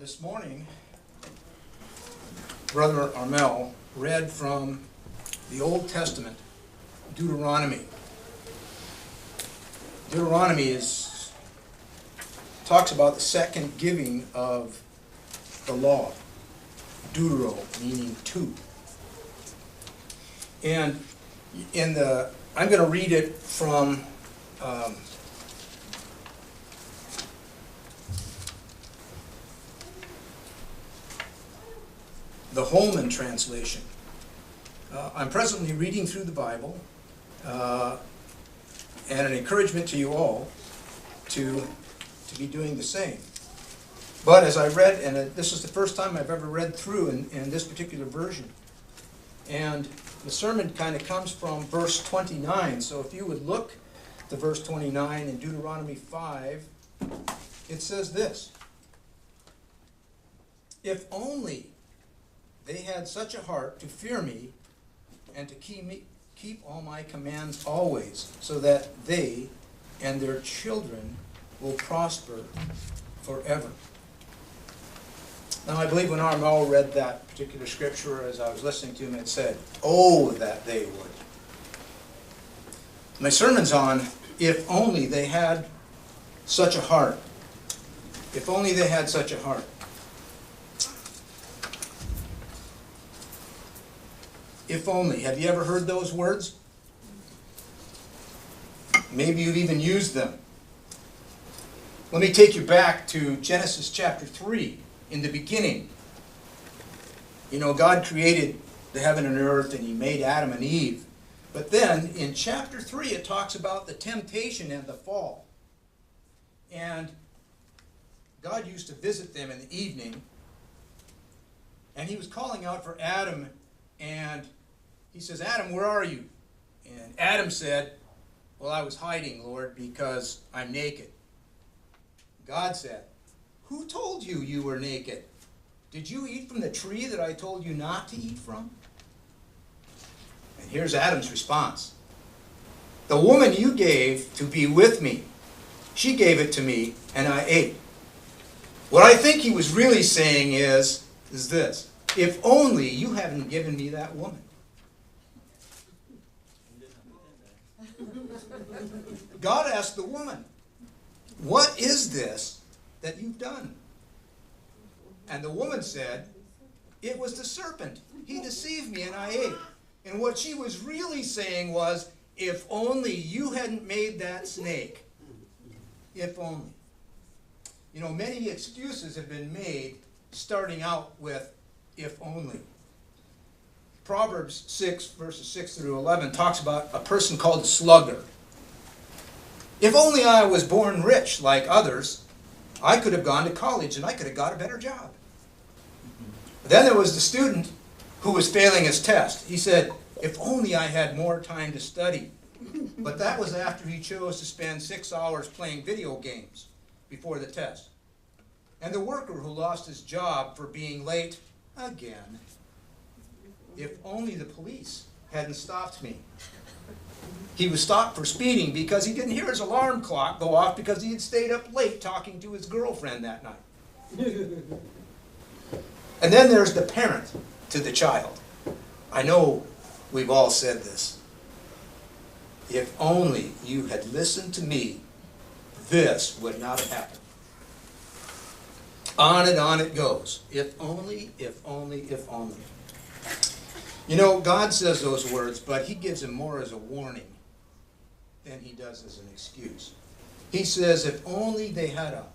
This morning, Brother Armel read from the Old Testament, Deuteronomy. Deuteronomy talks about the second giving of the law. Deutero, meaning two. And I'm going to read it from the Holman translation. I'm presently reading through the Bible, and an encouragement to you all to be doing the same. But as I read, and this is the first time I've ever read through in this particular version, and the sermon kind of comes from verse 29, so if you would look to verse 29 in Deuteronomy 5, it says this: "If only they had such a heart to fear me and to keep all my commands always, so that they and their children will prosper forever." Now, I believe when Armel read that particular scripture, as I was listening to him, it said, "Oh, that they would." My sermon's on, if only they had such a heart. If only they had such a heart. If only. Have you ever heard those words? Maybe you've even used them. Let me take you back to Genesis chapter 3. In the beginning, God created the heaven and earth, and He made Adam and Eve. But then, in chapter 3, it talks about the temptation and the fall. And God used to visit them in the evening, and He was calling out for Adam, and He says, "Adam, where are you?" And Adam said, "Well, I was hiding, Lord, because I'm naked." God said, "Who told you you were naked? Did you eat from the tree that I told you not to eat from?" And here's Adam's response: "The woman you gave to be with me, she gave it to me, and I ate." What I think he was really saying is this: if only you hadn't given me that woman. God asked the woman, "What is this that you've done?" And the woman said, "It was the serpent. He deceived me and I ate." And what she was really saying was, if only you hadn't made that snake. If only. Many excuses have been made starting out with if only. Proverbs 6, verses 6 through 11 talks about a person called a sluggard. "If only I was born rich like others, I could have gone to college and I could have got a better job." Then there was the student who was failing his test. He said, "If only I had more time to study." But that was after he chose to spend 6 hours playing video games before the test. And the worker who lost his job for being late again. "If only the police hadn't stopped me." He was stopped for speeding because he didn't hear his alarm clock go off because he had stayed up late talking to his girlfriend that night. And then there's the parent to the child. I know we've all said this. If only you had listened to me, this would not have happened. On it goes. If only, if only, if only. God says those words, but He gives them more as a warning than He does as an excuse. He says, if only they had a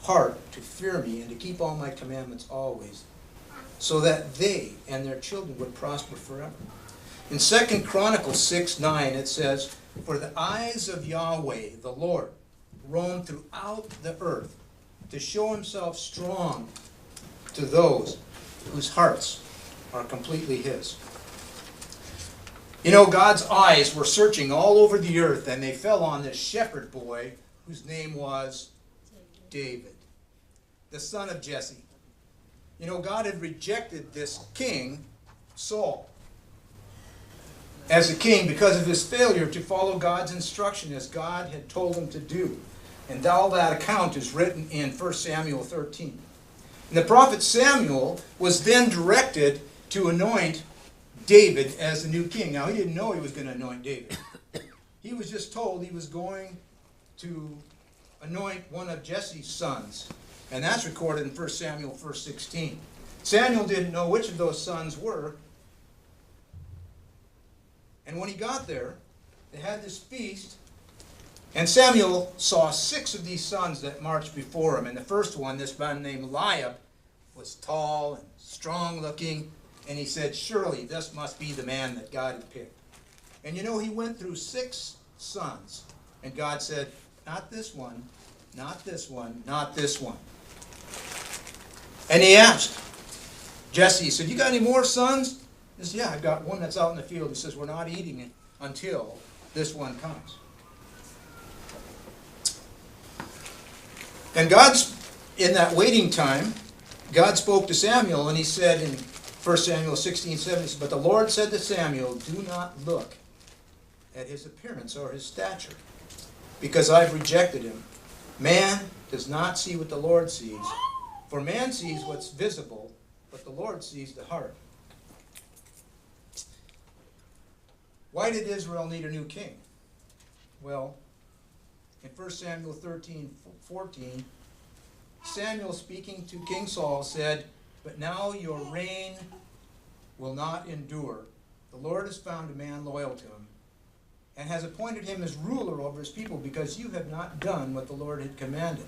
heart to fear me and to keep all my commandments always, so that they and their children would prosper forever. In 2 Chronicles 6:9 it says, "For the eyes of Yahweh, the Lord, roam throughout the earth to show Himself strong to those whose hearts are completely His." God's eyes were searching all over the earth, and they fell on this shepherd boy whose name was David, the son of Jesse. God had rejected this king, Saul, as a king because of his failure to follow God's instruction as God had told him to do. And all that account is written in 1 Samuel 13. And the prophet Samuel was then directed to anoint David as the new king. Now, he didn't know he was going to anoint David. He was just told he was going to anoint one of Jesse's sons. And that's recorded in 1 Samuel 1:16. Samuel didn't know which of those sons were. And when he got there, they had this feast. And Samuel saw 6 of these sons that marched before him. And the first one, this man named Eliab, was tall and strong looking. And he said, surely this must be the man that God had picked. And you know, he went through 6 sons. And God said, not this one, not this one, not this one. And he asked Jesse, he said, you got any more sons? He said, yeah, I've got one that's out in the field. He says, we're not eating it until this one comes. And in that waiting time, God spoke to Samuel, and he said in 1 Samuel 16:7, he said, but the Lord said to Samuel, do not look at his appearance or his stature, because I've rejected him. Man does not see what the Lord sees, for man sees what's visible, but the Lord sees the heart. Why did Israel need a new king? Well, in 1 Samuel 13:14, Samuel speaking to King Saul said, but now your reign will not endure. The Lord has found a man loyal to him, and has appointed him as ruler over his people, because you have not done what the Lord had commanded.